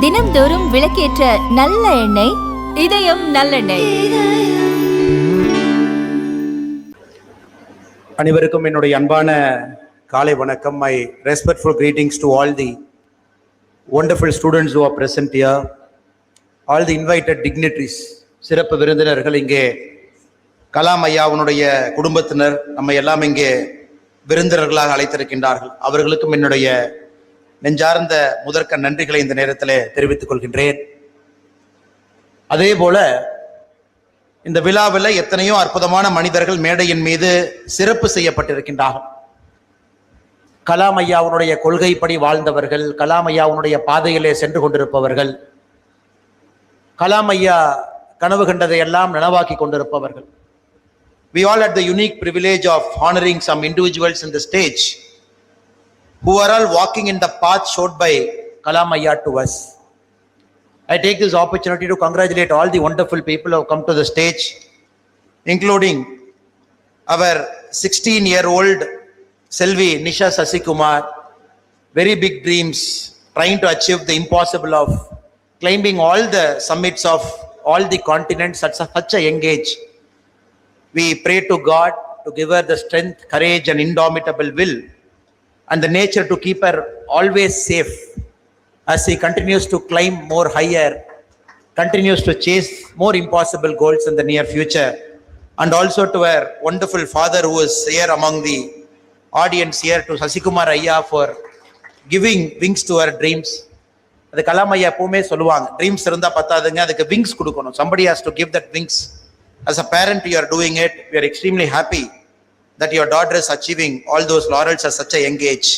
தினம்தோறும் விளக்கேற்ற நல்ல எண்ணெய் இதயம் நல்லெண்ணெய். அனைவருக்கும் என்னுடைய அன்பான காலை வணக்கம். My respectful greetings to all the wonderful students who are present here, all the invited dignitaries, சிறப்பு விருந்தினர்கள், இங்கே கலாம் ஐயாவுடைய குடும்பத்தினர் நம்ம எல்லாம் இங்கே விருந்தினர்களாக அழைத்திருக்கின்றார்கள். அவர்களுக்கும் என்னுடைய நெஞ்சார்ந்த முதற்க நன்றிகளை இந்த நேரத்தில் தெரிவித்துக் கொள்கின்றேன். அதே போல இந்த விழாவில் எத்தனையோ அற்புதமான மனிதர்கள் மேடையின் மீது சிறப்பு செய்யப்பட்டிருக்கின்றார்கள். கலாம் ஐயாவுடைய கொள்கைப்படி வாழ்ந்தவர்கள், கலாம் ஐயாவுடைய பாதையிலே சென்று கொண்டிருப்பவர்கள், கலாம் ஐயா கனவு கண்டதை எல்லாம் நனவாக்கி கொண்டிருப்பவர்கள். We all had the unique privilege of honoring some individuals in the stage who are all walking in the path showed by Kalam Ayya to us. I take this opportunity to congratulate all the wonderful people who have come to the stage, including our 16-year-old Selvi Nisha Sasikumar, very big dreams, trying to achieve the impossible of climbing all the summits of all the continents at such a young age. We pray to God to give her the strength, courage and indomitable will and the nature to keep her always safe as she continues to climb more higher, continues to chase more impossible goals in the near future. And also to her wonderful father who is here among the audience here, to Sasikumar Ayya, for giving wings to her dreams. அது கலாம் ஐயா எப்பவுமே சொல்லுவாங்க, dreams இருந்தா பத்தாதுங்க, அதுக்கு wings கொடுக்கணும். Somebody has to give that wings. As a parent, you are doing it. We are extremely happy that your daughter is achieving all those laurels at such a young age.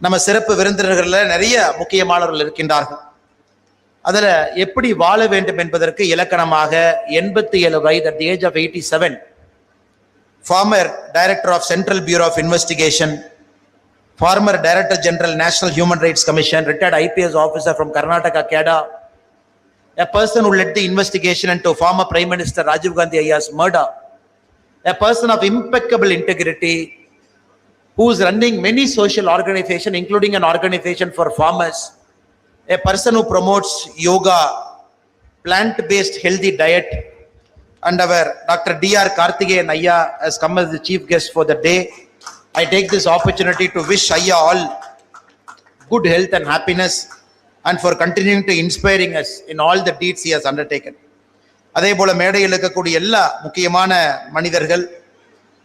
நம்ம சிறப்பு விருந்தினர்கள்ல நிறைய முக்கியமானவர்கள் இருக்கின்றார்கள். அதுல எப்படி வாழ வேண்டும் என்பதற்கு இலக்கணமாக 87 வயது, at the age of 87, former director of Central Bureau of Investigation, former director general National Human Rights Commission, retired IPS officer from Karnataka Kada, a person who led the investigation into former Prime Minister Rajiv Gandhi Ayya's murder, a person of impeccable integrity, who is running many social organizations, including an organization for farmers, a person who promotes yoga, plant-based healthy diet, and our Dr. D.R. Karthikeyan Ayya has come as the chief guest for the day. I take this opportunity to wish Ayya all good health and happiness, and for continuing to inspiring us in all the deeds he has undertaken. அதே போல மேடையில் இருக்கக்கூடிய எல்லா முக்கியமான மனிதர்கள்,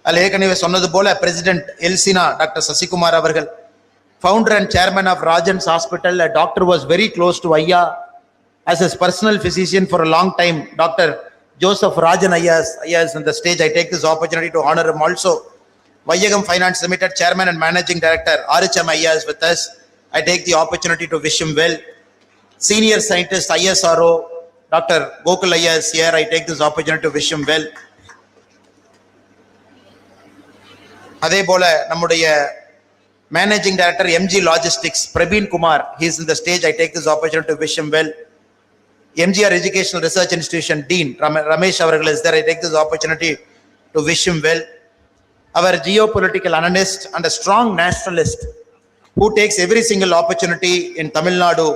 அதில் ஏற்கனவே சொன்னது போல பிரசிடென்ட் எல்சினா டாக்டர் சசிகுமார் அவர்கள், founder and chairman of Rajan's Hospital, a doctor was very close to Ayya as his personal physician for a long time. Dr. Joseph Rajan Ayya is on the stage. I take this opportunity to honor him also. Vaiyagam Finance Limited chairman and managing director Aricham Ayya is with us. I take the opportunity to wish him well. Senior scientist ISRO Dr. Gokul Ayya is here. I take this opportunity to wish him well. அதே போல நம்முடைய managing director MG Logistics Praveen Kumar, he is in the stage. I take this opportunity to wish him well. MGR Educational Research Institution Dean Ramesh avargal is there. I take this opportunity to wish him well. Our geopolitical analyst and a strong nationalist who takes every single opportunity in Tamil Nadu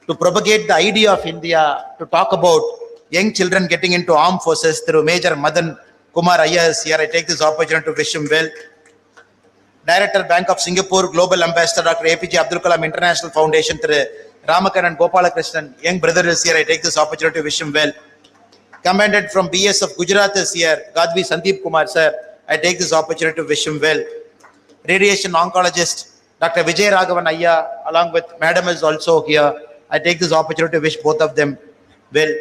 to propagate the idea of India, to talk about young children getting into armed forces, through Major Madan Kumar Ayya is here. I take this opportunity to wish him well. Director Bank of Singapore, Global Ambassador Dr. APJ Abdul Kalam International Foundation, through Ramakannan Gopalakrishnan, young brother is here. I take this opportunity to wish him well. Commandant from BS of Gujarat is here, Gadvi Sandeep Kumar sir. I take this opportunity to wish him well. Radiation oncologist Dr. Vijay Raghavan Ayya along with madam is also here. I take this opportunity to wish both of them well.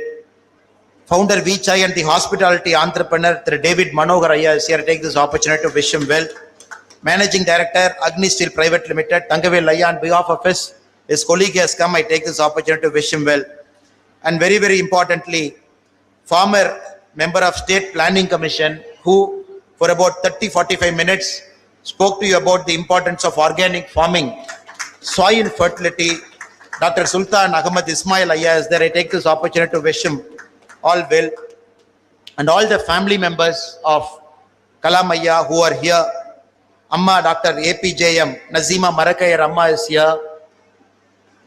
Founder Vichai and the hospitality entrepreneur through David Manohar Ayya is here. I take this opportunity to wish him well. Managing Director Agni Steel Private Limited Tangavel Ayya, on behalf of his colleague has come. I take this opportunity to wish him well. And very, very importantly, former member of State Planning Commission who for about 30-45 minutes spoke to you about the importance of organic farming, soil fertility. Dr. Sultan Ahmad Ismail Ayya is there. I take this opportunity to wish him all well. And all the family members of Kalam Ayya who are here, Amma Dr. APJM Nazima Marakayar Amma is here.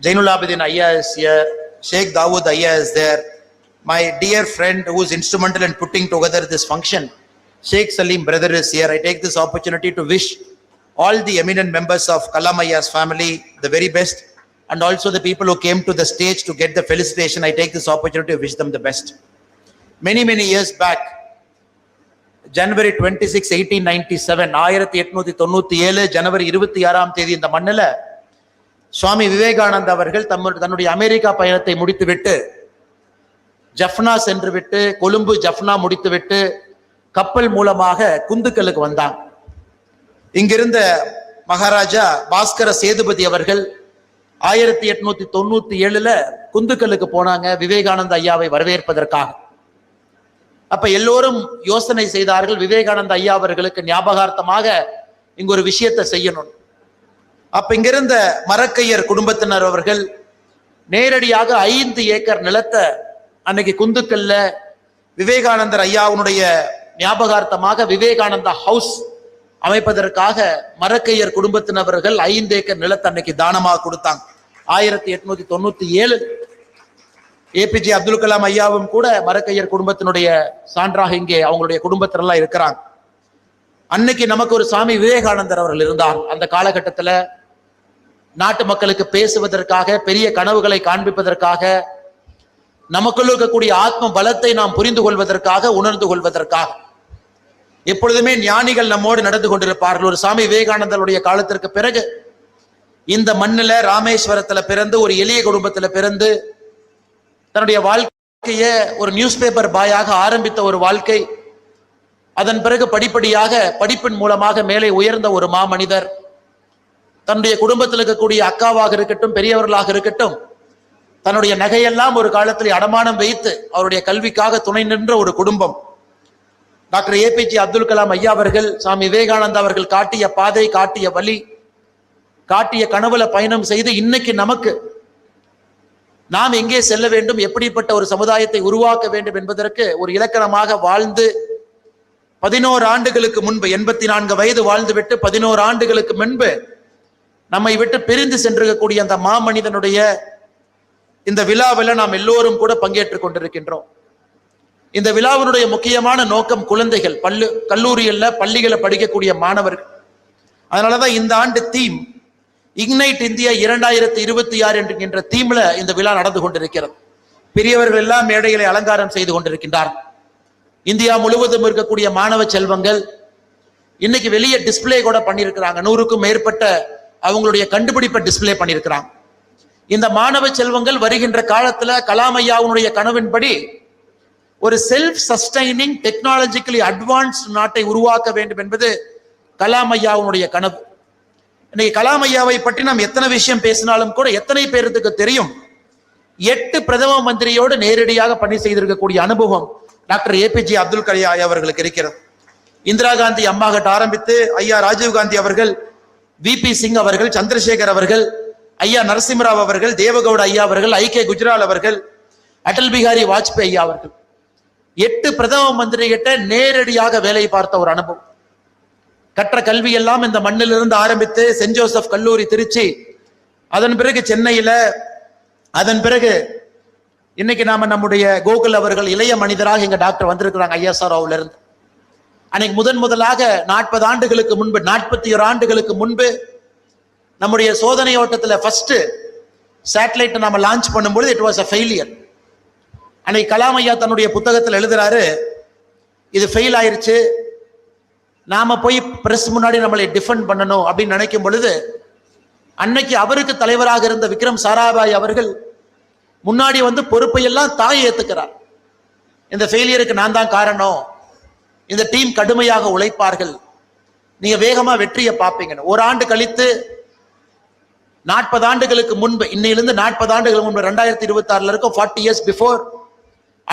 Jainul Abidin Ayya is here. Sheikh Dawood Ayya is there. My dear friend who is instrumental in putting together this function, Sheikh Salim brother is here. I take this opportunity to wish all the eminent members of Kalam Ayya's family the very best, and also the people who came to the stage to get the felicitation. I take this opportunity to wish them the best. Many years back, January 26, 1897, 1897 ஜனவரி 26ஆம் தேதி இந்த மண்ணில் சுவாமி விவேகானந்தா அவர்கள் தன்னுடைய America பயணத்தை முடித்துவிட்டு ஜஃப்னா சென்று விட்டு கொழும்பு ஜஃப்னா முடித்துவிட்டு கப்பல் மூலமாக குந்துக்கலுக்கு வந்தாங்க. இங்கிருந்த மகாராஜா பாஸ்கர சேதுபதி அவர்கள் 1897 குந்துக்கலுக்கு போனாங்க விவேகானந்த ஐயாவை வரவேற்பதற்காக. அப்ப எல்லோரும் யோசனை செய்தார்கள், விவேகானந்த ஐயா அவர்களுக்கு ஞாபகார்த்தமாக இங்க ஒரு விஷயத்தை செய்யணும். அப்ப இங்கிருந்த மரக்கையர் குடும்பத்தினர் அவர்கள் நேரடியாக 5 ஏக்கர் நிலத்தை அன்னைக்கு குந்துக்கல்ல விவேகானந்தர் ஐயாவுடைய ஞாபகார்த்தமாக விவேகானந்தா ஹவுஸ் அமைப்பதற்காக மரக்கையர் குடும்பத்தினவர்கள் 5 ஏக்கர் நிலத்தை அன்னைக்கு தானமாக கொடுத்தாங்க. 1897 ஏபிஜே அப்துல் கலாம் ஐயாவும் கூட மரக்கையர் குடும்பத்தினுடைய சான்றாக இங்கே அவங்களுடைய குடும்பத்தினெல்லாம் இருக்கிறாங்க. அன்னைக்கு நமக்கு ஒரு சாமி விவேகானந்தர் அவர்கள் இருந்தார். அந்த காலகட்டத்தில் நாட்டு மக்களுக்கு பேசுவதற்காக, பெரிய கனவுகளை காண்பிப்பதற்காக, நமக்குள்ள இருக்கக்கூடிய ஆத்ம பலத்தை நாம் புரிந்து கொள்வதற்காக, உணர்ந்து கொள்வதற்காக எப்பொழுதுமே ஞானிகள் நம்மோடு நடந்து கொண்டிருப்பார்கள். ஒரு சாமி விவேகானந்தருடைய காலத்திற்கு பிறகு இந்த மண்ணில் ராமேஸ்வரத்துல பிறந்து ஒரு எளிய குடும்பத்துல பிறந்து தன்னுடைய வாழ்க்கைய ஒரு நியூஸ் பேப்பர் பாயாக ஆரம்பித்த ஒரு வாழ்க்கை, அதன் பிறகு படிப்படியாக படிப்பின் மூலமாக மேலே உயர்ந்த ஒரு மாமனிதர், தன்னுடைய குடும்பத்தில் இருக்கக்கூடிய அக்காவாக இருக்கட்டும், பெரியவர்களாக இருக்கட்டும், தன்னுடைய நகையெல்லாம் ஒரு காலத்தில் அடமானம் வைத்து அவருடைய கல்விக்காக துணை நின்ற ஒரு குடும்பம். டாக்டர் ஏபிஜே அப்துல் கலாம் ஐயா அவர்கள், சாமி விவேகானந்தா அவர்கள் காட்டிய பாதை, காட்டிய வழி, காட்டிய கனவுல பயணம் செய்து இன்னைக்கு நமக்கு நாம் எங்கே செல்ல வேண்டும், எப்படிப்பட்ட ஒரு சமுதாயத்தை உருவாக்க வேண்டும் என்பதற்கு ஒரு இலக்கணமாக வாழ்ந்து 11 ஆண்டுகளுக்கு முன்பு 84 வயது வாழ்ந்துவிட்டு 11 ஆண்டுகளுக்கு முன்பு நம்மை விட்டு பிரிந்து சென்றிருக்கக்கூடிய அந்த மாமனிதனுடைய இந்த விழாவில் நாம் எல்லோரும் கூட பங்கேற்றுக் கொண்டிருக்கின்றோம். இந்த விழாவினுடைய முக்கியமான நோக்கம் குழந்தைகள், கல்லூரியில் பள்ளிகளை படிக்கக்கூடிய மாணவர்கள். அதனாலதான் இந்த ஆண்டு தீம் இக்னைட் இந்தியா 2026 என்கின்ற தீம்ல இந்த விழா நடந்து கொண்டிருக்கிறது. பெரியவர்கள் எல்லாம் மேடைகளை அலங்காரம் செய்து கொண்டிருக்கின்றார். இந்தியா முழுவதும் இருக்கக்கூடிய மாணவ செல்வங்கள் இன்னைக்கு வெளியே டிஸ்பிளே கூட பண்ணியிருக்கிறாங்க. 100க்கும் மேற்பட்ட அவங்களுடைய கண்டுபிடிப்பை டிஸ்பிளே பண்ணியிருக்கிறாங்க. இந்த மாணவ செல்வங்கள் வருகின்ற காலத்துல கலாம் ஐயாவுடைய கனவின்படி ஒரு செல்ஃப் சஸ்டைனிங் டெக்னாலஜிக்கலி அட்வான்ஸ் நாட்டை உருவாக்க வேண்டும் என்பது கலாம் ஐயாவுடைய கனவு. இன்னைக்கு கலாம் ஐயாவை பற்றி நாம் எத்தனை விஷயம் பேசினாலும் கூட எத்தனை பேருக்கு தெரியும், 8 பிரதம மந்திரியோடு நேரடியாக பணி செய்திருக்கக்கூடிய அனுபவம் டாக்டர் ஏபிஜே அப்துல் கலாம் அவர்களுக்கு இருக்கிறது. இந்திரா காந்தி அம்மா கிட்ட ஆரம்பித்து ஐயா ராஜீவ் காந்தி அவர்கள், விபி சிங் அவர்கள், சந்திரசேகர் அவர்கள், ஐயா நரசிம்மராவ் அவர்கள், தேவகவுட ஐயா அவர்கள், ஐ.கே. குஜ்ரால் அவர்கள், அடல் பிகாரி வாஜ்பேயி ஐயா அவர்கள், 8 பிரதம மந்திரி கிட்ட நேரடியாக வேலை பார்த்த ஒரு அனுபவம். கற்ற கல்வி எல்லாம் இந்த மண்ணிலிருந்து ஆரம்பித்து சென்ட் ஜோசப் கல்லூரி திருச்சி, அதன் பிறகு சென்னையில, அதன் பிறகு இன்னைக்கு நாம நம்முடைய கோகுல் அவர்கள் இளைய மனிதராக எங்க டாக்டர் வந்திருக்கிறாங்க ஐஎஸ்ஆர்ஓல இருந்து. அன்னைக்கு முதலாக 40 ஆண்டுகளுக்கு முன்பு, 41 ஆண்டுகளுக்கு முன்பு நம்முடைய சோதனை ஓட்டத்துல ஃபர்ஸ்ட் சேட்டலைட்டை நாம லான்ச் பண்ணும்போது இட் வாஸ் அ ஃபெயிலியர். அன்னைக்கு கலாம் ஐயா தன்னுடைய புத்தகத்தில் எழுதுறாரு, இது ஃபெயில் ஆயிருச்சு, நாம போய் பிரஸ் முன்னாடி நம்மளை டிஃபெண்ட் பண்ணணும் அப்படின்னு நினைக்கும் பொழுது அன்னைக்கு அவருக்கு தலைவராக இருந்த விக்ரம் சாராபாய் அவர்கள் முன்னாடி வந்து பொறுப்பையெல்லாம் தாய் ஏத்துக்கிறார். இந்த ஃபெயிலியருக்கு நான் தான் காரணம், இந்த டீம் கடுமையாக உழைப்பார்கள், நீங்க வேகமா வெற்றியை பார்ப்பீங்க. ஒரு ஆண்டு கழித்து 40 ஆண்டுகளுக்கு முன்பு, இன்னையிலிருந்து 40 ஆண்டுகளுக்கு முன்பு 2026 இருக்கும், 40 years பிஃபோர்,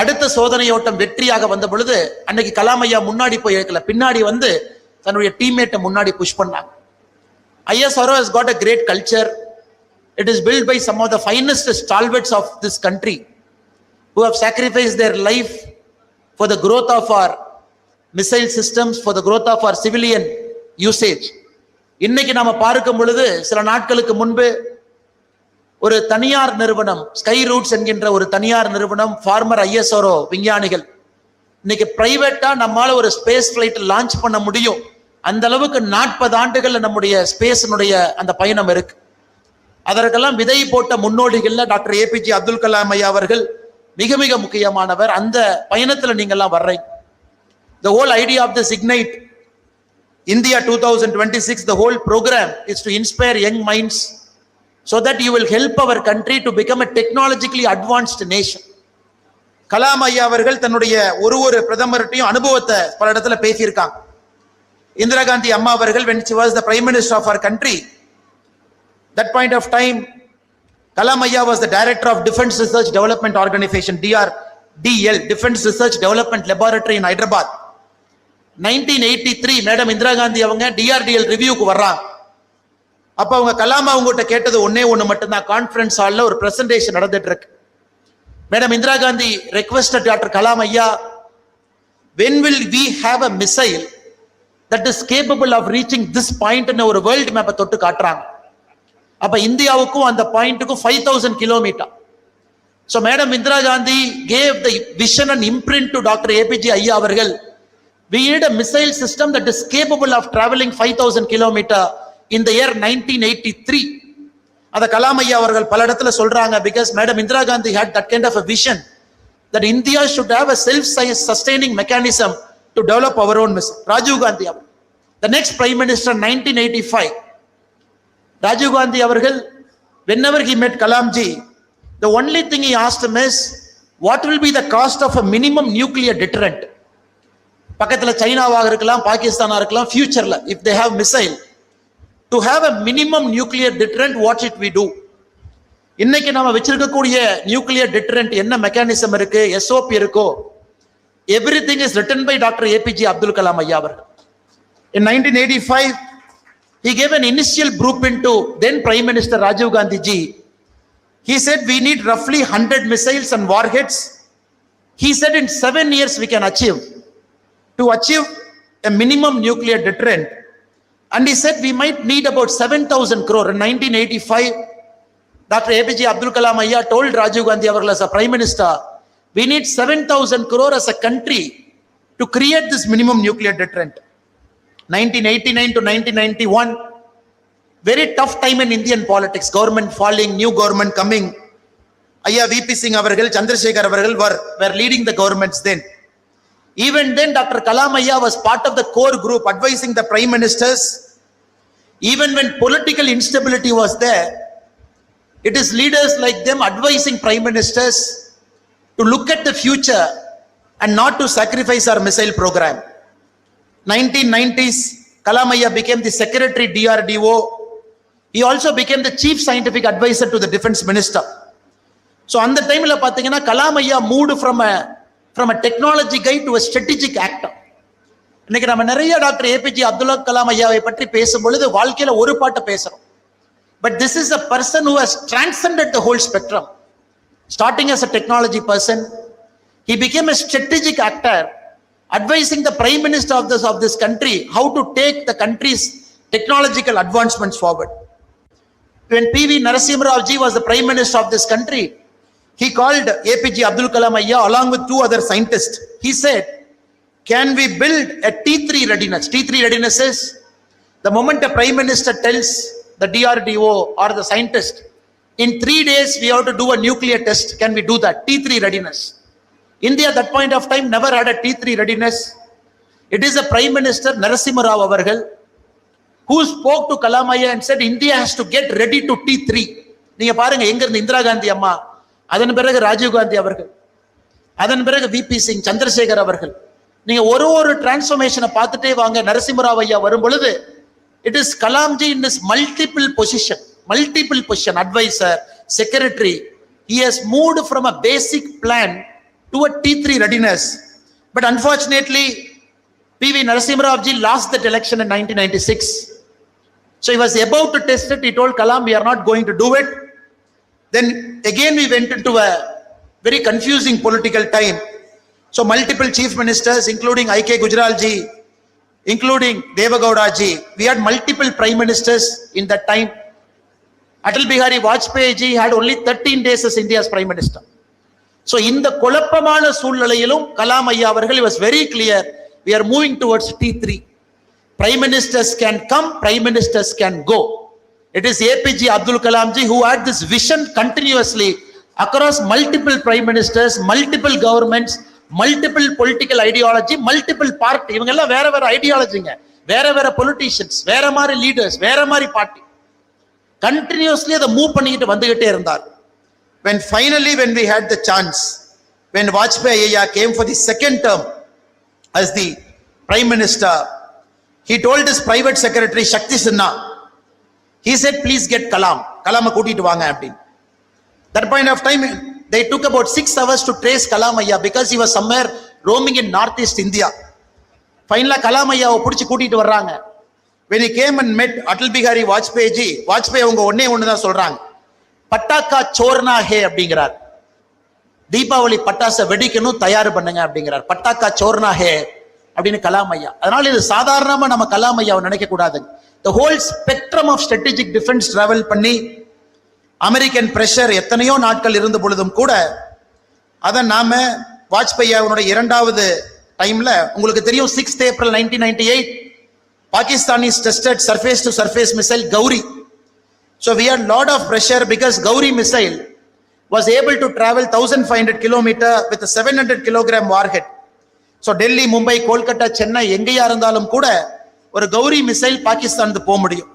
அடுத்த சோதனை ஓட்டம் வெற்றியாக வந்த பொழுது அன்னைக்கு கலாம் ஐயா முன்னாடி போய் இருக்கல, பின்னாடி வந்து தன்னுடைய டீம்மேட்டை முன்னாடி புஷ் பண்ணாங்க. ISRO has got a great culture. It is built by some of the finest stalwarts of this country who have sacrificed their life for the growth of our missile systems, for the growth of our civilian usage. இன்னைக்கு நாம பார்க்கும் பொழுது சில நாட்களுக்கு முன்பு ஒரு தனியார் நிறுவனம் ஸ்கை ரூட்ஸ் என்கின்ற ஒரு தனியார் நிறுவனம் ஃபார்மர் ISRO விஞ்ஞானிகள் இன்னைக்கு பிரைவேட்டா நம்மால ஒரு ஸ்பேஸ் பிளைட் லான்ச் பண்ண முடியும். அந்த அளவுக்கு 40 ஆண்டுகள்ல நம்முடைய ஸ்பேஸினுடைய அந்த பயணம் இருக்கு. அதற்கெல்லாம் விதை போட்ட முன்னோடிகள்ல டாக்டர் APJ அப்துல் கலாம் ஐயா அவர்கள் மிக மிக முக்கியமானவர். அந்த பயணத்துல நீங்க எல்லாம் வர்றீங்க. The whole idea of this Ignite India 2026, the whole program is to inspire young minds so that you will help our country to become a technologically advanced nation. Kalam ஐயா அவர்கள் தன்னுடைய ஒரு பிரதமர்கிட்டையும் அனுபவத்தை பல இடத்துல பேசியிருக்காங்க. இந்திரா காந்தி அம்மா அவர்கள் when she was the prime minister of our country, that point of time Kalam Ayya was the director of Defense Research Development Organization, DRDL, Defense Research Development Laboratory in Hyderabad. 1983 madam Indira Gandhi அவங்க DRDL ரிவ்யூக்கு வர்றாங்க. அப்ப அவங்க கலாம் அவங்ககிட்ட கேட்டது ஒண்ணு மட்டும்தான். Conference ஹால்ல ஒரு பிரசன்டேஷன் நடந்துட்டு இருக்கு. Madam Indira Gandhi requested doctor Kalam ஐயா, when will we have a missile that is capable of reaching this point in ஒரு வேர்ல்ட் மேப்பை தொட்டு காட்டுறாங்க. அப்ப இந்தியாவுக்கும் அந்த பாயிண்ட்டுக்கும் 5000 kilometre. So Madam Indira Gandhi gave the vision and imprint to Dr. APJ Ayya அவர்கள். We need a missile system that is capable of traveling 5000 kilometer in the year 1983. அத கலாம் ஐயா அவர்கள் பல இடத்துல சொல்றாங்க. Because Madam Indira Gandhi had that kind of a vision that India should have a self-sustaining mechanism to develop our own missile. Rajiv Gandhi, the next Prime Minister 1985. Rajiv Gandhi avargal, whenever he met Kalamji, the only thing he asked him is, what will be the cost of a minimum nuclear deterrent? பக்கத்துல சைனாவாக இருக்கலாம், பாகிஸ்தானா இருக்கலாம், ஃபியூச்சர்ல if they have missile, to have a minimum nuclear deterrent, what should we do? இன்னைக்கு நாம வச்சிருக்கக்கூடிய nuclear deterrent என்ன mechanism இருக்கு, SOP இருக்கோ, everything is written by Dr. APJ Abdul Kalam Ayya அவர்கள். In 1985, he gave an initial blueprint to then Prime Minister Rajiv Gandhi ji. He said we need roughly 100 missiles and warheads. He said in 7 years we can achieve a minimum nuclear deterrent. And he said we might need about 7,000 crore. In 1985, Dr. APJ Abdul Kalam Ayya told Rajiv Gandhi avargal as a Prime Minister, we need 7,000 crore as a country to create this minimum nuclear deterrent. 1989 to 1991, very tough time in Indian politics. Government falling, new government coming. Ayya VP Singh avargal, Chandrasekhar avargal were leading the governments then. Even then, Dr. Kalam Ayya was part of the core group advising the prime ministers. Even when political instability was there, it is leaders like them advising prime ministers to look at the future and not to sacrifice our missile program. 1990s, Kalam Ayya became the secretary DRDO. He also became the chief scientific advisor to the defense minister. So on the time la pathina Kalam Ayya moved from a technology guy to a strategic actor. இன்னைக்கு நம்ம நிறைய doctor APJ Abdul Kalam ஐயாவை பற்றி பேசும் பொழுது வாழ்க்கையில ஒரு பாட்டை பேசுறோம். But this is a person who has transcended the whole spectrum. Starting as a technology person, he became a strategic actor, advising the prime minister of this country how to take the country's technological advancements forward. When PV Narasimha Rao ji was the prime minister of this country, he called APJ Abdul Kalam Ayya along with 2 other scientists. He said, can we build a T3 readiness? T3 readiness is the moment a prime minister tells the DRDO or the scientist, in 3 days we have to do a nuclear test. Can we do that? T3 readiness. India at that point of time never had a T3 readiness. It is a Prime Minister Narasimha Rao avargal who spoke to Kalam Ayya and said India has to get ready to T3. நீங்க பாருங்க எங்க இருந்து இந்திரா காந்தி அம்மா, அதன் பிறகு ராஜீவ் காந்தி அவர்கள், அதன் பிறகு VP Singh, சந்திரசேகர் அவர்கள். நீங்க ஒரு டிரான்ஸ்ஃபர்மேஷனை பார்த்துட்டே வாங்க. நரசிம்ம ராவ் ஐயா வரும் பொழுது it is Kalamji in this multiple position, advisor, secretary. He has moved from a basic plan to a T3 readiness. But unfortunately, PV Narasimha Rao ji lost that election in 1996. So he was about to test it. He told Kalam, we are not going to do it. Then again we went into a very confusing political time. So multiple chief ministers, including IK Gujral ji, including Devagowda ji. We had multiple prime ministers in that time. Atal Bihari Vajpayee ji had only 13 days as India's prime minister. So இந்த குழப்பமான சூழ்நிலையிலும் கலாம் ஐயா அவர்கள் was very clear, we are moving towards T3. Prime ministers can come, prime ministers can go. It is APJ Abdul Kalam ji who had this vision continuously across multiple prime ministers, multiple governments, multiple political ideology, multiple party. இவங்க எல்லாம் வேற வேற ஐடியாலஜிங்க, வேற வேற politicians, வேற மாதிரி leaders, வேற மாதிரி பார்ட்டி. கண்டினியூஸ்லி அதை மூவ் பண்ணிக்கிட்டு வந்துகிட்டே இருந்தார். When finally we had the chance, when Vajpayee Ayya came for the second term as the prime minister, he told his private secretary Shakti Sinha, he said, please get Kalam கூட்டிட்டு வாங்க அப்படின்னு. That point of time they took about 6 hours to trace Kalam Ayya because he was somewhere roaming in northeast India. Finally Kalam Ayyaவை பிடிச்சு கூட்டிட்டு வர்றாங்க. When he came and met Atal Bihari Vajpayee ji, Vajpayee அவங்க ஒண்ணே தான் சொல்றாங்க, பட்டாக்கா சோர்னா ஹே அப்படிங்கிறார். தீபாவளி பட்டாசை வெடிக்கணும், தயார் பண்ணுங்க அப்படிங்கிறார். பட்டாக்கா சோர்னா ஹே அப்படின்னு கலாம் ஐயா. அதனால இது சாதாரணமா நம்ம கலாம் ஐயாவை நினைக்க கூடாது. The whole spectrum of strategic defense travel பண்ணி அமெரிக்கன் பிரஷர் எத்தனையோ நாட்கள் இருந்த பொழுதும் கூட அதை நாம வாஜ்பாய் அவனுடைய இரண்டாவது டைம்ல உங்களுக்கு தெரியும் 6th April 1998 Pakistanis tested surface to surface missile Gauri. So we had lot of pressure because Gauri missile was able to travel 1500 kilometer with a 700 kilogram warhead. So Delhi, Mumbai, Kolkata, Chennai எங்கேயா இருந்தாலும் கூட ஒரு Gowri missile பாகிஸ்தானுக்கு போக முடியும்.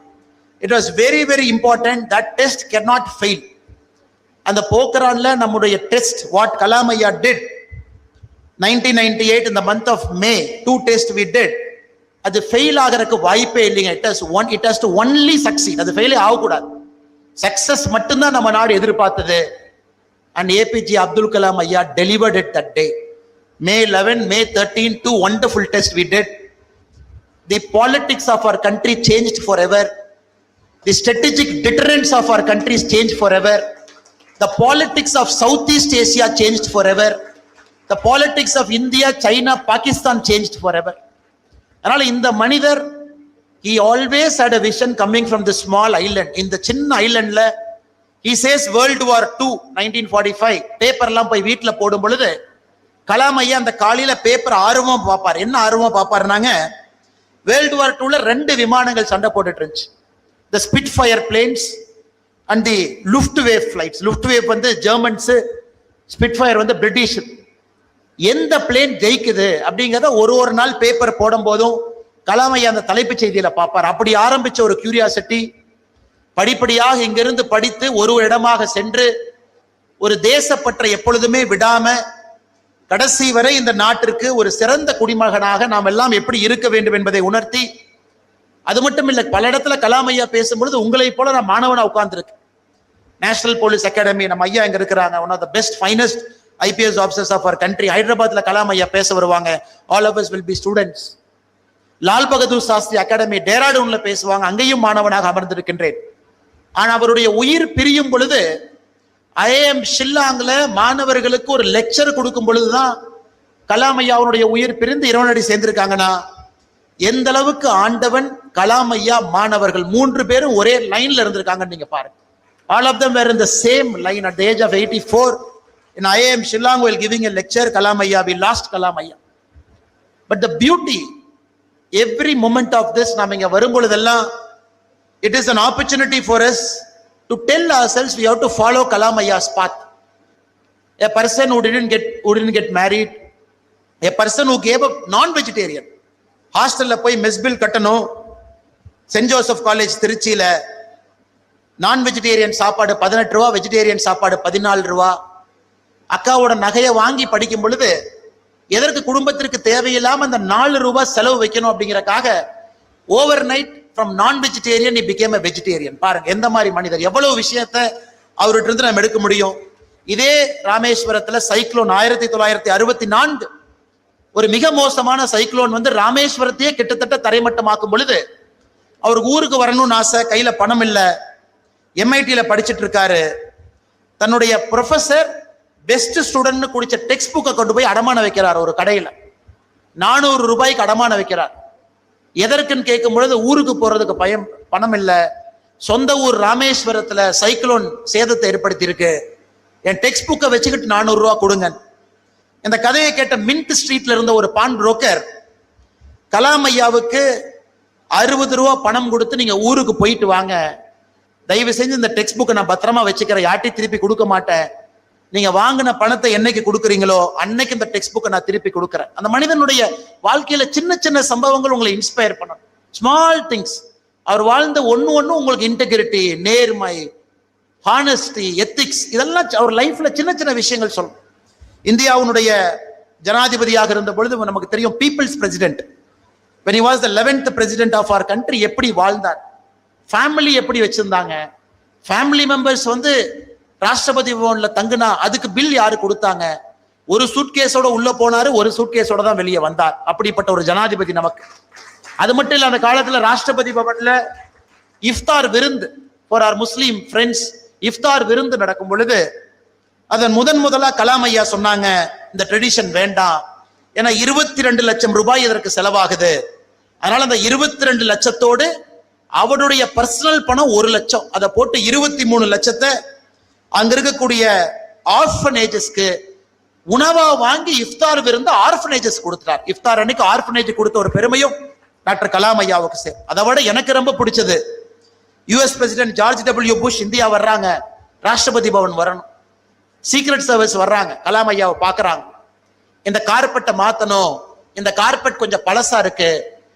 It was very very important, that test cannot fail. அந்த போக்ரான்ல நம்முடைய test what Kalam Ayya did 1998 in the month of May, 2 tests we did, அது ஃபெயில் ஆகிறதுக்கு வாய்ப்பே இல்லைங்க. it has to only succeed. அது ஃபெயிலே ஆகக்கூடாது. சக்சஸ் மட்டும்தான் நம்ம நாடு எதிர்பார்த்தது. And APJ Abdul Kalam Ayya delivered it that day. May 11, May 13, 2 wonderful tests we did. The politics of our country changed forever. The strategic deterrence of our countries changed forever. The politics of Southeast Asia changed forever. The politics of India, China, Pakistan changed forever. அதனால இந்த மனிதர் he always had a vision coming from the small island. இந்த சின்ன ஐலண்ட்ல he says World War II 1945 பேப்பர்லாம் போய் வீட்டுல போடும் பொழுது கலாம் ஐயா அந்த காலையில பேப்பர் ஆர்வமா பார்ப்பார். என்ன ஆர்வமா பார்ப்பாருனாங்க, வேர்ல்டு வார் 2ல 2 விமானங்கள் சண்டை போட்டுட்டு இருந்துச்சு. the Spitfire planes and the Luftwaffe flights. Luftwaffe வந்து ஜெர்மன்ஸ், Spitfire வந்து பிரிட்டிஷ். எந்த பிளேன் ஜெயிக்குது அப்படிங்கிறத ஒரு நாள் பேப்பர் போடும் போதும் கலாம் ஐயா அந்த தலைப்புச் செய்தியில பார்ப்பார். அப்படி ஆரம்பிச்ச ஒரு கியூரியாசிட்டி படிப்படியாக இங்கிருந்து படித்து ஒரு இடமாக சென்று ஒரு தேசப்பற்றை எப்பொழுதுமே விடாம கடைசி வரை இந்த நாட்டிற்கு ஒரு சிறந்த குடிமகனாக நாம் எல்லாம் எப்படி இருக்க வேண்டும் என்பதை உணர்த்தி, அது மட்டும் இல்லை பல இடத்துல கலாம் ஐயா பேசும்பொழுது உங்களை போல நான் மாணவனா உட்கார்ந்துருக்கு. நேஷனல் போலீஸ் அகாடமி நம்ம ஐயா இங்க இருக்கிறாங்க, one of the best finest IPS officers of our country. ஹைதராபாத்ல கலாம் ஐயா பேச வருவாங்க. All of us will be students. Lal Bahadur Shastri academy டேராடூன்ல பேசுவாங்க, அங்கேயும் மாணவனாக அமர்ந்திருக்கின்றேன். ஆனா அவருடைய உயிர் பிரியும் பொழுது IIM ஷில்லாங்ல மாணவர்களுக்கு ஒரு லெக்சர் கொடுக்கும் பொழுதுதான் கலாம் ஐயா அவருடைய உயிர் பிரிந்து இறைவனடி சேர்ந்திருக்காங்கன்னா எந்த அளவுக்கு ஆண்டவன் கலாம் ஐயா மாணவர்கள் 3 பேரும் ஒரே லைன்ல இருந்திருக்காங்கன்னு நீங்க பாருங்க. All of them were in the same line at the age of 84 in IIM Shillong while giving a lecture. Kalam Ayya, we lost Kalam Ayya. But the beauty, every moment of this நாம இங்க வரும்பொழுதெல்லாம் it is an opportunity for us to tell ourselves we have to follow Kalam Ayya's path. A person who didn't get married, a person who gave up non-vegetarian, ஹாஸ்டல்ல போய் mess bill கட்டணும், send Joseph college திருச்சியில நான் vegetarian சாப்பாடு 18 ரூபா, vegetarian சாப்பாடு 14 ரூபா. அக்காவோட நகையை வாங்கி படிக்கும் பொழுது எதற்கு குடும்பத்திற்கு தேவையில்லாம அந்த 4 ரூபாய் செலவு வைக்கணும் அப்படிங்கறக்காக ஓவர் நைட் ஃப்ரம் நான் vegetarian he became a vegetarian. பாருங்க எந்த மாதிரி மனிதர், எவ்வளவு விஷயத்தை அவர்கிட்ட இருந்து நம்ம எடுக்க முடியும். இதே ராமேஸ்வரத்துல சைக்ளோன் 1964 ஒரு மிக மோசமான சைக்ளோன் வந்து ராமேஸ்வரத்தையே கிட்டத்தட்ட தரைமட்டமாக்கும் பொழுது அவருக்கு ஊருக்கு வரணும்னு ஆசை, கையில பணம் இல்லை, MITல படிச்சுட்டு இருக்காரு. தன்னுடைய ப்ரொஃபசர் பெஸ்ட் ஸ்டூடெண்ட் குடிச்ச டெக்ஸ்ட் புக்கை கொண்டு போய் அடமான வைக்கிறார். ஒரு கடையில 400 ரூபாய்க்கு அடமான வைக்கிறார். எதற்குன்னு கேட்கும் பொழுது ஊருக்கு போறதுக்கு பணம் இல்லை, சொந்த ஊர் ராமேஸ்வரத்துல சைக்ளோன் சேதத்தை ஏற்படுத்தி இருக்கு, என் டெக்ஸ்ட் புக்கை வச்சுக்கிட்டு 400 ரூபா கொடுங்க. இந்த கதையை கேட்ட மின்ட் ஸ்ட்ரீட்ல இருந்த ஒரு பான் புரோக்கர் கலாம் ஐயாவுக்கு 60 ரூபா பணம் கொடுத்து நீங்க ஊருக்கு போயிட்டு வாங்க, தயவு செஞ்சு இந்த டெக்ஸ்ட் புக்கை நான் பத்திரமா வச்சுக்கிறேன், யார்ட்டையும் திருப்பி கொடுக்க மாட்டேன், நீங்க வாங்கின பணத்தை என்னைக்கு கொடுக்குறீங்களோ அன்னைக்கு இந்த டெக்ஸ்ட் புக்கை நான் திருப்பி கொடுக்குறேன். அந்த மனிதனுடைய வாழ்க்கையில சின்ன சின்ன சம்பவங்கள் உங்களை இன்ஸ்பயர் பண்ணணும். Small things. அவர் வாழ்ந்த ஒண்ணு உங்களுக்கு இன்டெகிரிட்டி, நேர்மை, ஹானஸ்டி, எத்திக்ஸ், இதெல்லாம் அவர் லைஃப்ல சின்ன சின்ன விஷயங்கள் சொல்லணும். இந்தியாவுடைய ஜனாதிபதியாக இருந்த பொழுது நமக்கு தெரியும், people's president. when he was the 11th president of our country எப்படி வாழ்ந்தார், ஃபேமிலி எப்படி வச்சிருந்தாங்க, ஃபேமிலி மெம்பர்ஸ் ராஷ்டிரபதி பவன்ல தங்குனா அதுக்கு பில் யாரு கொடுத்தாங்க, ஒரு சூட்கேஸோட உள்ள போனாரு, ஒரு சூட்கேஸோட தான் வெளியே வந்தார். அப்படிப்பட்ட ஒரு ஜனாதிபதி நமக்கு. அது மட்டும் இல்ல, அந்த காலத்துல ராஷ்டிரபதி பவன்ல இஃப்தார் விருந்து ஃபார் ஆர் முஸ்லீம் ஃப்ரெண்ட்ஸ், இஃப்தார் விருந்து நடக்கும் பொழுது அதன் முதலா கலாம் ஐயா சொன்னாங்க, இந்த ட்ரெடிஷன் வேண்டாம், ஏன்னா 22 லட்சம் ரூபாய் இதற்கு செலவாகுது, அதனால அந்த 22 லட்சத்தோடு அவருடைய பர்சனல் பணம் 1 லட்சம், அதை போட்டு 23 லட்சத்தை அங்க இருக்கக்கூடிய ஆர்ஃபனேஜஸ்க்கு உணவா வாங்கி இஃப்தார் விருந்து ஆர்ஃபனேஜஸ் கொடுத்தார். இஃப்தார் அன்னைக்கு ஆர்ஃபனேஜ் கொடுத்த ஒரு பெருமையும் டாக்டர் கலாம் ஐயாவுக்கு சேர். அதை விட எனக்கு ரொம்ப பிடிச்சது, US president George W Bush India வர்றாங்க, ராஷ்டிரபதி பவன் வரணும், சீக்ரெட் சர்வீஸ் வர்றாங்க, கலாம் ஐயாவை பாக்குறாங்க, இந்த கார்பெட்டை மாத்தணும், இந்த கார்பெட் கொஞ்சம் பழசா இருக்கு,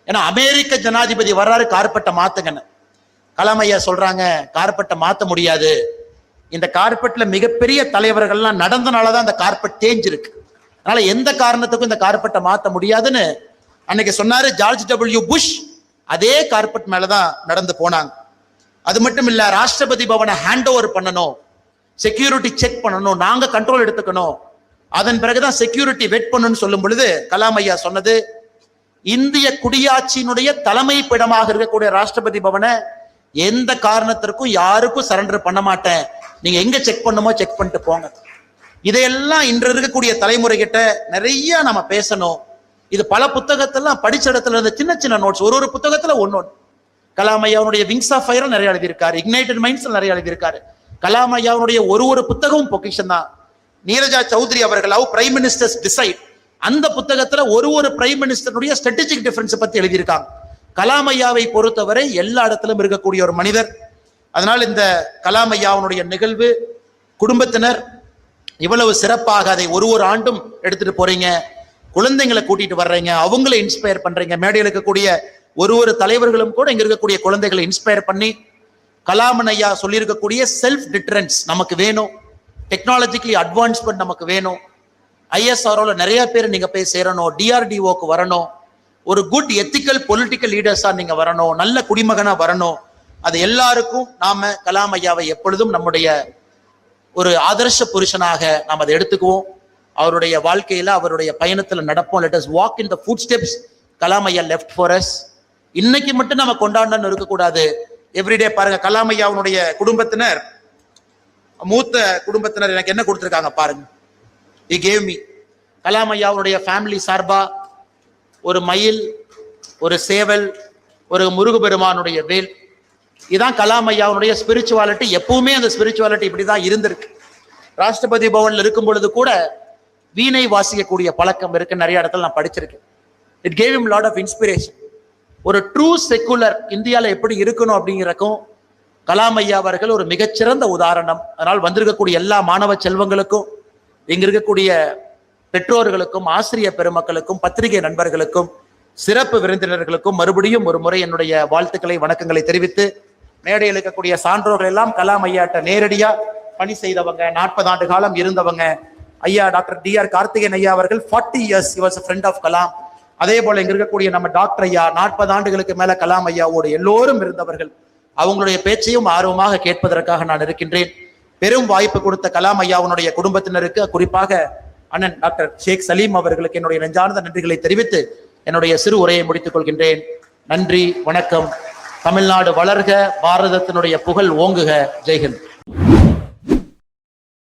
ஏன்னா அமெரிக்க ஜனாதிபதி வர்றாரு, கார்பெட்டை மாத்துங்கன்னு. கலாம் ஐயா சொல்றாங்க, கார்பெட்டை மாத்த முடியாது, இந்த கார்பெட்ல மிகப்பெரிய தலைவர்கள்லாம் நடந்தனாலதான் அந்த கார்பெட் தேஞ்சிருக்கு, அதனால எந்த காரணத்துக்கும் இந்த கார்பெட்டை மாத்த முடியாதுன்னு அன்னைக்கு சொன்னாரு ஜார்ஜ் டபிள்யூ புஷ். அதே கார்பெட் மேலதான் நடந்து போனாங்க. அது மட்டும் இல்ல, ராஷ்டிரபதி பவனை ஹேண்ட் ஓவர் பண்ணணும், செக்யூரிட்டி செக் பண்ணணும், நாங்க கண்ட்ரோல் எடுத்துக்கணும், அதன் பிறகுதான் செக்யூரிட்டி வெட் பண்ணணும்னு சொல்லும் பொழுது கலாம் ஐயா சொன்னது, இந்திய குடியாட்சியினுடைய தலைமை பிடமாக இருக்கக்கூடிய ராஷ்டிரபதி பவனை எந்த காரணத்திற்கும் யாருக்கும் சரண்டர் பண்ண மாட்டேன், நீங்க எங்க செக் பண்ணுமோ செக் பண்ணிட்டு போங்க. இதையெல்லாம் இன்று இருக்கக்கூடிய தலைமுறை கிட்ட நிறைய நம்ம பேசணும். இது பல புத்தகத்தெல்லாம் படிச்ச இடத்துல இருந்த சின்ன சின்ன நோட்ஸ், ஒரு புத்தகத்துல ஒன்னொன்னு. கலாம் ஐயாவுடைய விங்ஸ் ஆஃப் ஃபயர் நிறைய எழுதியிருக்காரு, இக்னைட்டட் மைண்ட்ஸ் நிறைய எழுதியிருக்காரு. கலாம் ஐயாவுடைய ஒரு புத்தகமும் பொக்கிஷன் தான். நீரஜா சௌத்ரி அவர்கள் ஹவ் பிரைம் மினிஸ்டர்ஸ் டிசைட், அந்த புத்தகத்துல ஒரு பிரைம் மினிஸ்டருடைய ஸ்ட்ராட்டஜிக் டிஃபரன்ஸ் பத்தி எழுதியிருக்காங்க. கலாம் ஐயாவை பொறுத்தவரை எல்லா இடத்திலும் இருக்கக்கூடிய ஒரு மனிதர். அதனால் இந்த கலாம் ஐயாவுடைய நிகழ்வு, குடும்பத்தினர் இவ்வளவு சிறப்பாக அதை ஒரு ஆண்டும் எடுத்துட்டு போறீங்க, குழந்தைங்களை கூட்டிட்டு வர்றீங்க, அவங்களை இன்ஸ்பயர் பண்றீங்க. மேடையில் இருக்கக்கூடிய ஒரு தலைவர்களும் கூட இங்க இருக்கக்கூடிய குழந்தைகளை இன்ஸ்பயர் பண்ணி, கலாமன் ஐயா சொல்லியிருக்கக்கூடிய செல்ஃப் டிட்டரன்ஸ் நமக்கு வேணும், டெக்னாலஜிக்கலி அட்வான்ஸ்மெண்ட் நமக்கு வேணும், ஐஎஸ்ஆர்ஓல நிறைய பேர் நீங்க போய் சேரணும், டிஆர்டிஓக்கு வரணும், ஒரு குட் எத்திக்கல் பொலிட்டிக்கல் லீடர்ஸா நீங்க வரணும், நல்ல குடிமகனா வரணும். அது எல்லாருக்கும் நாம கலாம் ஐயாவை எப்பொழுதும் நம்முடைய ஒரு ஆதர்ஷ புருஷனாக நாம் அதை எடுத்துக்குவோம். அவருடைய வாழ்க்கையில அவருடைய பயணத்துல நடப்போம். Let us walk in the food steps Kalam ஐயா லெஃப்ட் ஃபார் அஸ். இன்னைக்கு மட்டும் நம்ம கொண்டாடணும்னு இருக்கக்கூடாது, எவ்ரிடே பாருங்க. கலாம் ஐயாவுடைய குடும்பத்தினர், மூத்த குடும்பத்தினர் எனக்கு என்ன கொடுத்துருக்காங்க பாருங்க. he gave me, கலாம் ஐயாவுடைய ஃபேமிலி சார்பா ஒரு மயில், ஒரு சேவல், ஒரு முருகபெருமானுடைய வேல். இதுதான் கலாம் ஐயாவுடைய ஸ்பிரிச்சுவாலிட்டி. எப்பவுமே அந்த ஸ்பிரிச்சுவாலிட்டி இப்படிதான் இருந்திருக்கு. ராஷ்டிரபதி பவன்ல இருக்கும் பொழுது கூட வீணை வாசிக்கக்கூடிய பழக்கம் இருக்கு, நிறைய இடத்துல நான் படிச்சிருக்கேன். It gave him lot of inspiration. ஒரு ட்ரூ செக்குலர் இந்தியாவில் எப்படி இருக்கணும் அப்படிங்கிறக்கும் கலாம் ஐயா அவர்கள் ஒரு மிகச்சிறந்த உதாரணம். அதனால் வந்திருக்கக்கூடிய எல்லா மாணவ செல்வங்களுக்கும், இங்க இருக்கக்கூடிய பெற்றோர்களுக்கும், ஆசிரியர் பெருமக்களுக்கும், பத்திரிகை நண்பர்களுக்கும், சிறப்பு விருந்தினர்களுக்கும் மறுபடியும் ஒரு முறை என்னுடைய வாழ்த்துக்களை, வணக்கங்களை தெரிவித்து, மேடையில் இருக்கக்கூடிய சான்றோர்கள் எல்லாம் கலாம் ஐயாட்ட நேரடியா பணி செய்தவங்க, 40 ஆண்டு காலம் இருந்தவங்க. ஐயா டாக்டர் DR கார்த்திகேயன் ஐயா அவர்கள் 40 years he was a friend of Kalam. அதே போல இங்க இருக்கக்கூடிய நம்ம டாக்டர் ஐயா 40 ஆண்டுகளுக்கு மேல கலாம் ஐயாவோடு எல்லோரும் இருந்தவர்கள். அவங்களுடைய பேச்சையும் ஆர்வமாக கேட்பதற்காக நான் இருக்கின்றேன். பெரும் வாய்ப்பு கொடுத்த கலாம் ஐயாவுடைய குடும்பத்தினருக்கு, குறிப்பாக அண்ணன் டாக்டர் ஷேக் சலீம் அவர்களுக்கு என்னுடைய நெஞ்சார்ந்த நன்றிகளை தெரிவித்து என்னுடைய சிறு உரையை முடித்துக் கொள்கின்றேன். நன்றி, வணக்கம். தமிழ்நாடு வளர்க, பாரதத்தினுடைய புகழ் ஓங்குக. ஜெய்ஹிந்த்.